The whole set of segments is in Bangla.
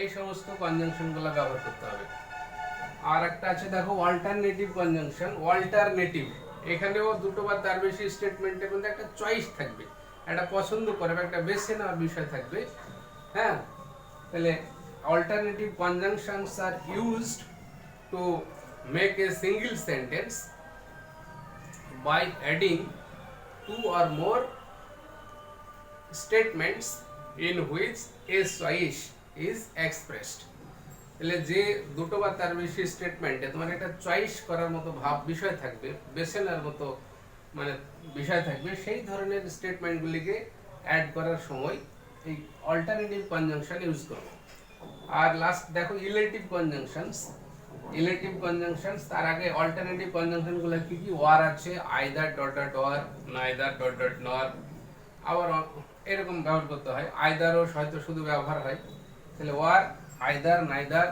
এই সমস্ত কনজাংশনগুলো ব্যবহার করতে হবে। আর একটা আছে দেখো অল্টারনেটিভ কনজাংশন। অল্টারনেটিভ এখানেও দুটো বা তার বেশি স্টেটমেন্টের মধ্যে একটা চয়েস থাকবে, একটা পছন্দ করবে, একটা বেছে নেওয়ার বিষয় থাকবে। হ্যাঁ, তাহলে alternative conjunctions are used to make a single sentence by adding two or more statements in which a choice is expressed। তাহলে যে দুটো বা তার বেশি স্টেটমেন্টে তোমার একটা চয়েস করার মতো ভাব বিষয় থাকবে, বেছে নেওয়ার মতো মানে বিষয় থাকবে, সেই ধরনের স্টেটমেন্টগুলিকে অ্যাড করার সময় এই অল্টারনেটিভ কনজাংশন ইউজ করব। আর লাস্ট দেখো ইলেটিভ কনজাংশনস। ইলেটিভ কনজাংশনস তার আগে অল্টারনেটিভ কনজাংশনগুলো কি কি? ওয়ার আছে, either dot dot or, neither dot dot nor, আবার এরকম ব্যবহার করতে হয়। আইদারও হয়তো শুধু ব্যবহার হয়, তাহলে ওয়ার, আইদার, নাইদার।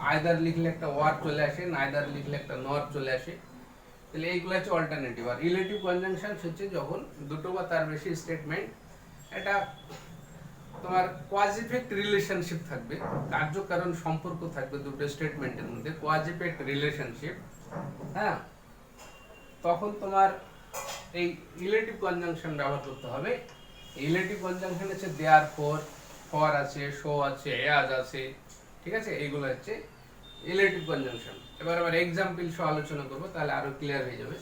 আইদার লিখলে একটা ওয়ার চলে আসে, নাইদার লিখলে একটা নর চলে আসে। তাহলে এইগুলো হচ্ছে অল্টারনেটিভ। আর রিলেটিভ কনজাংশনস হচ্ছে যখন দুটো বা তার বেশি স্টেটমেন্ট এটা তোমার কোয়াজিফেক্ট রিলেশনশিপ থাকবে, কার্যকারণ সম্পর্ক থাকবে দুটো স্টেটমেন্টের মধ্যে, কোয়াজিফেক্ট রিলেশনশিপ। হ্যাঁ, তখন তোমার এই রিলেটিভ কনজাংশন ব্যবহার করতে হবে। রিলেটিভ কনজাংশন হচ্ছে দেয়ার ফর আছে, শো আছে, অ্যাজ আছে, ঠিক আছে? এইগুলো হচ্ছে রিলেটিভ কনজাংশন। এবার আবার এক্সাম্পল সহ আলোচনা করব, তাহলে আরো ক্লিয়ার হয়ে যাবে।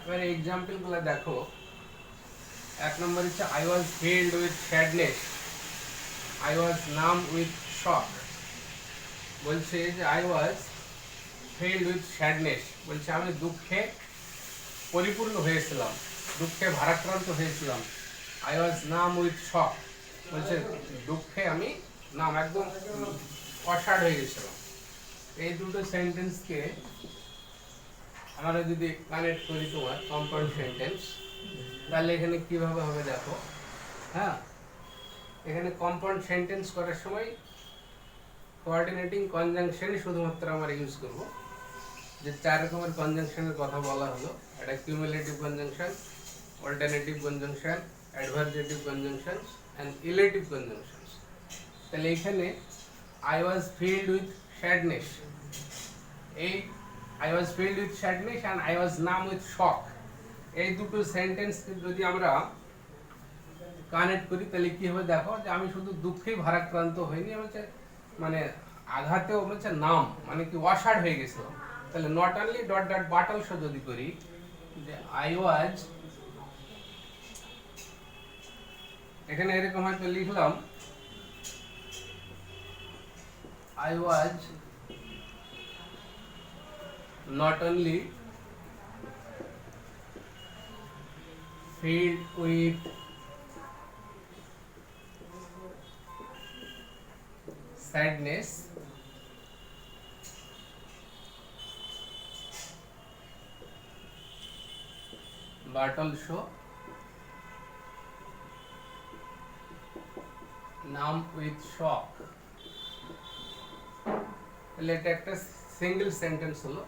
এবার এক্সাম্পল গুলো দেখো। এক নম্বর হচ্ছে I was filled with sadness, I was নাম উইথ শক। বলছে যে I was filled with sadness, বলছে আমি দুঃখে পরিপূর্ণ হয়েছিলাম, দুঃখে ভারাক্রান্ত হয়েছিলাম। আই ওয়াজ নাম উইথ শক, বলছে দুঃখে আমি নাম একদম অসাড় হয়ে গেছিলাম। এই দুটো সেন্টেন্সকে আমরা যদি কানেক্ট করি তোমার কম্পাউন্ড সেন্টেন্স, তাহলে এখানে কিভাবে হবে দেখো। হ্যাঁ, এখানে কম্পাউন্ড সেন্টেন্স করার সময় কোঅর্ডিনেটিং কনজাংশনই শুধুমাত্র আমরা ইউজ করব। যে চার রকমের কনজাংশনের কথা বলা হলো, একটা cumulative conjunction, alternative conjunction, adversative conjunctions and illative conjunctions. তাহলে এখানে I was filled with sadness, এই I was filled with sadness and I was numb with shock, এই দুটো সেন্টেন্স যদি আমরা কানেক্ট করি তাহলে কি হবে দেখো, যে আমি শুধু দুঃখেই ভারাক্রান্ত হইনি, হচ্ছে মানে আঘাতেও হচ্ছে নাম মানে কি অসাড় হয়ে গেছিল। তাহলে not only dot dot but also যদি করি, যে আই ওয়াজ, এখানে এরকম হয়তো লিখলাম I was not only filled with sadness but also numb with shock। তাহলে এটা একটা সিঙ্গেল সেন্টেন্স হলো,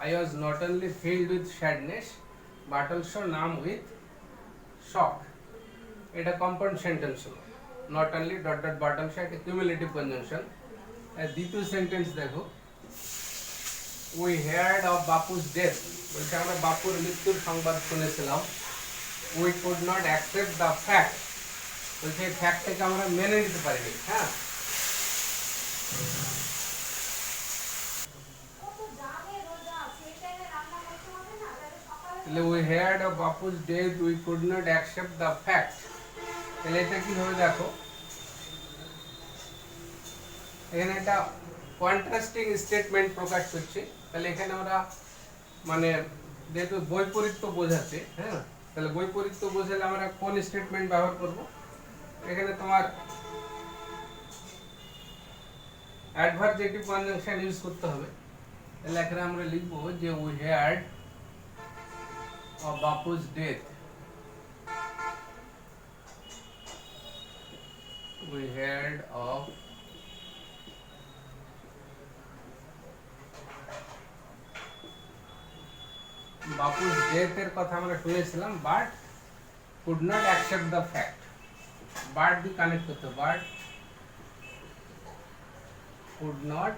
I was not only filled with sadness but also numb with shock। এটা কম্পাউন্ড সেন্টেন্স হলো, not only dot dot but also একটা কিউমুলেটিভ কনজাংশন। দ্বিতীয় সেন্টেন্স দেখো, we heard of Bapu's death, বলছে আমরা বাপুর মৃত্যুর সংবাদ শুনেছিলাম। We could not accept the fact, বলছে এই ফ্যাক্টটাকে আমরা মেনে নিতে পারিনি। হ্যাঁ, we heard of Bapu's death, we could not accept the fact। তাহলে এটা কিভাবে দেখো, এখানে একটা কন্ট্রাস্টিং স্টেটমেন্ট প্রকাশ করছে। তাহলে এখানে আমরা মানে যেহেতু বৈপরীত্য বোঝাচ্ছে, হ্যাঁ, তাহলে বৈপরীত্য বোঝালে আমরা কোন স্টেটমেন্ট ব্যবহার করব? এখানে তোমার অ্যাডভার্জেটিভ কনজাংশন ইউজ করতে হবে। তাহলে এখানে আমরা লিখবো যে we heard of Bapu's death, we heard of Bapu's death এর কথা আমরা শুনেছিলাম, but could not accept the fact. But the connect করতে, but could not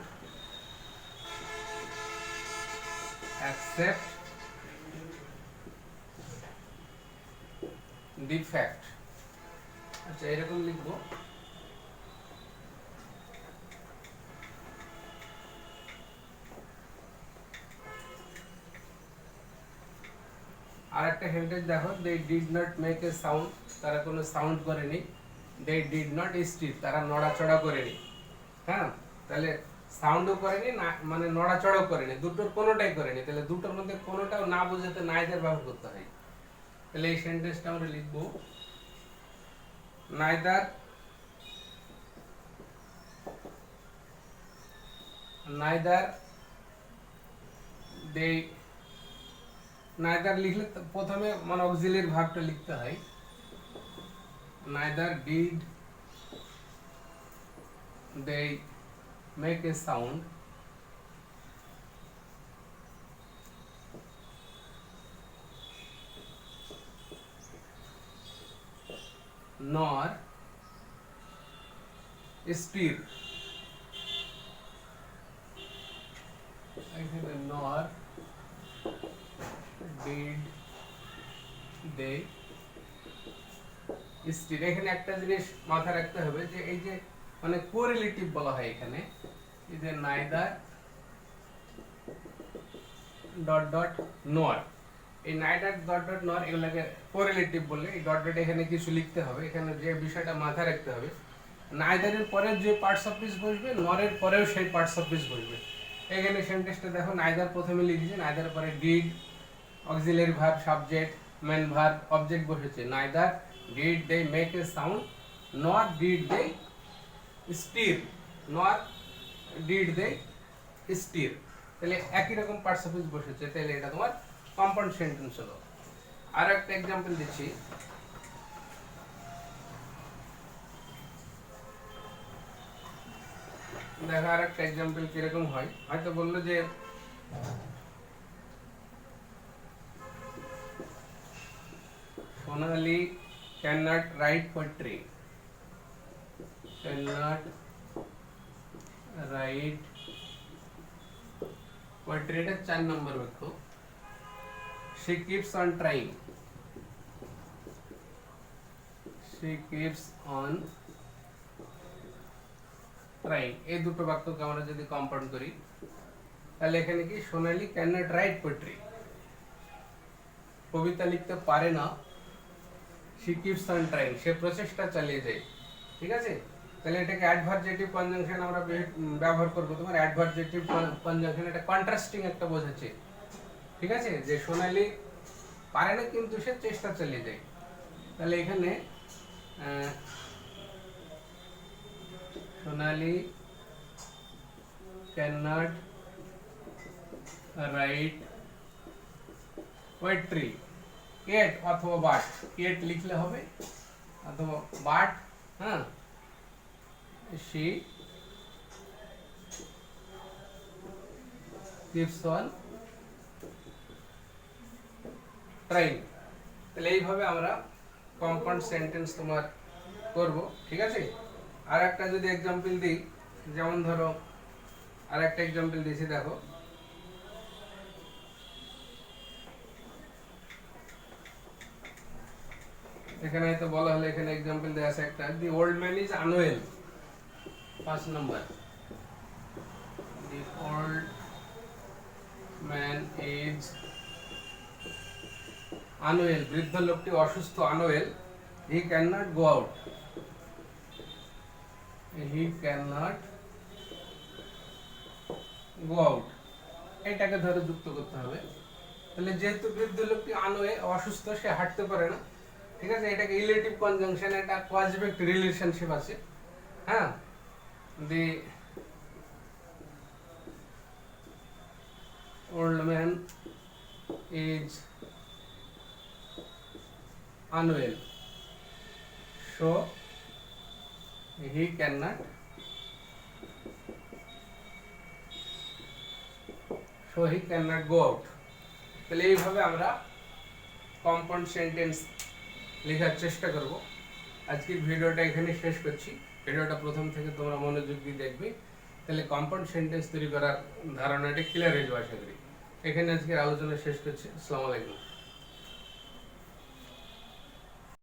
accept the fact. আচ্ছা, এরকম লিখবো। আর একটা সেন্টেন্স দেখো, they did not make a sound, তারা কোনো সাউন্ড করেনি। দে ডিড নট স্টির, তারা নড়াচড়া করেনি। হ্যাঁ, তাহলে সাউন্ডও করেনি না, মানে নড়াচড়াও করেনি, দুটোর কোনোটাই করেনি। তাহলে দুটোর মধ্যে কোনোটাও না বোঝাতে নাইদার ব্যবহার করতে হয়। তাহলে এই সেন্টেন্সটা আমরা লিখবো, নাইদার নাইদার দে, নাইদার লিখলে প্রথমে মানে অক্সিলিয়ারি ভার্বটা লিখতে হয়। Neither did they make a sound, nor stir, এখানে nor did they stir। এখানে একটা জিনিস মাথায় রাখতে হবে যে এই যে মানে কোরিলেটিভ বলা হয় এখানে, এই যে নাইদার ডট ডট নর, এই নাইদার ডট ডট নর এগুলোকে কোরিলেটিভ বলে। এই ডট ডট এখানে কিছু লিখতে হবে। এখানে যে বিষয়টা মাথায় রাখতে হবে, নাইদারের পরে যে পার্টস অফ স্পিচ বসবে, নরের পরেও সেই পার্টস অফ স্পিচ বসবে। এখানে সেন্টেন্সটা দেখো, নাইদার প্রথমে লিখেছে, নাইদার পরে did, auxiliary verb, subject, main verb, object বসেছে। Neither did they make a sound, nor did they stir, nor did they stir. তাহলে একই রকম পার্টস অফ স্পিচ বসেছে। তাহলে এটা তোমার কম্পাউন্ড সেন্টেন্স হলো। আর একটা এক্সাম্পল দিচ্ছি, দেখো আর একটা এক্সাম্পল কিরকম হয়। হয়তো বললো যে Sonali can not write poetry, can not write poetry, এটা 4 নম্বর বাক্য। she keeps on trying, she keeps on trying। এই দুটো বাক্যকে আমরা যদি কম্পাউন্ড করি, তাহলে এখানে কি, সোনালি ক্যান নট রাইট পোয়েট্রি, কবিতা লিখতে পারে না। she keeps on trying, সে প্রচেষ্টা চালিয়ে যায়। ঠিক আছে, তাহলে এটাকে অ্যাডভার্জেটিভ কনজাংশন আমরা ব্যবহার করব। তোমার অ্যাডভার্জেটিভ কনজাংশন এটা কন্ট্রাস্টিং একটা বোঝাচ্ছে। ঠিক আছে, যে সোনালি পারে না কিন্তু সে চেষ্টা চালিয়ে যায়। তাহলে এখানে সোনালি ক্যান নট রাইট পোয়েট্রি, এট অথবা বাট, এট লিখলে হবে অথবা বাট। হ্যাঁ, she keeps on trying। তাহলে এইভাবে আমরা কম্পাউন্ড সেন্টেন্স তোমার করব। ঠিক আছে, আর একটা যদি এক্সাম্পল দিই, যেমন ধরো আর একটা এক্সাম্পল দিয়েছি, দেখো এখানে হয়তো বলা হলো, এখানে এক্সাম্পল দেওয়া আছে একটা, the old man is unwell, 5 number, the old man is unwell, বৃদ্ধ লোকটি অসুস্থ, unwell. He can not go out, he can not go out, এটাকে ধরে যুক্ত করতে হবে। তাহলে যেহেতু বৃদ্ধ লোকটি অসুস্থ, সে হাঁটতে পারে না। ঠিক আছে, এটাকে ইলেটিভ কনজাংশন, এটা কজ এফেক্ট রিলেশনশিপ আছে। হ্যাঁ, দি old man is unwell, so he cannot go out. তাহলে এইভাবে আমরা কম্পাউন্ড সেন্টেন্স লেখার চেষ্টা করব। আজকের ভিডিওটা এখানে শেষ করছি। ভিডিওটা প্রথম থেকে তোমরা মনোযোগ দিয়ে দেখবে, তাহলে কম্পাউন্ড সেন্টেন্স তৈরি করার ধারণাটা ক্লিয়ার হয়ে যাবে আশা করি। এখানে আজকের আলোচনা শেষ করছি। আসসালামু আলাইকুম।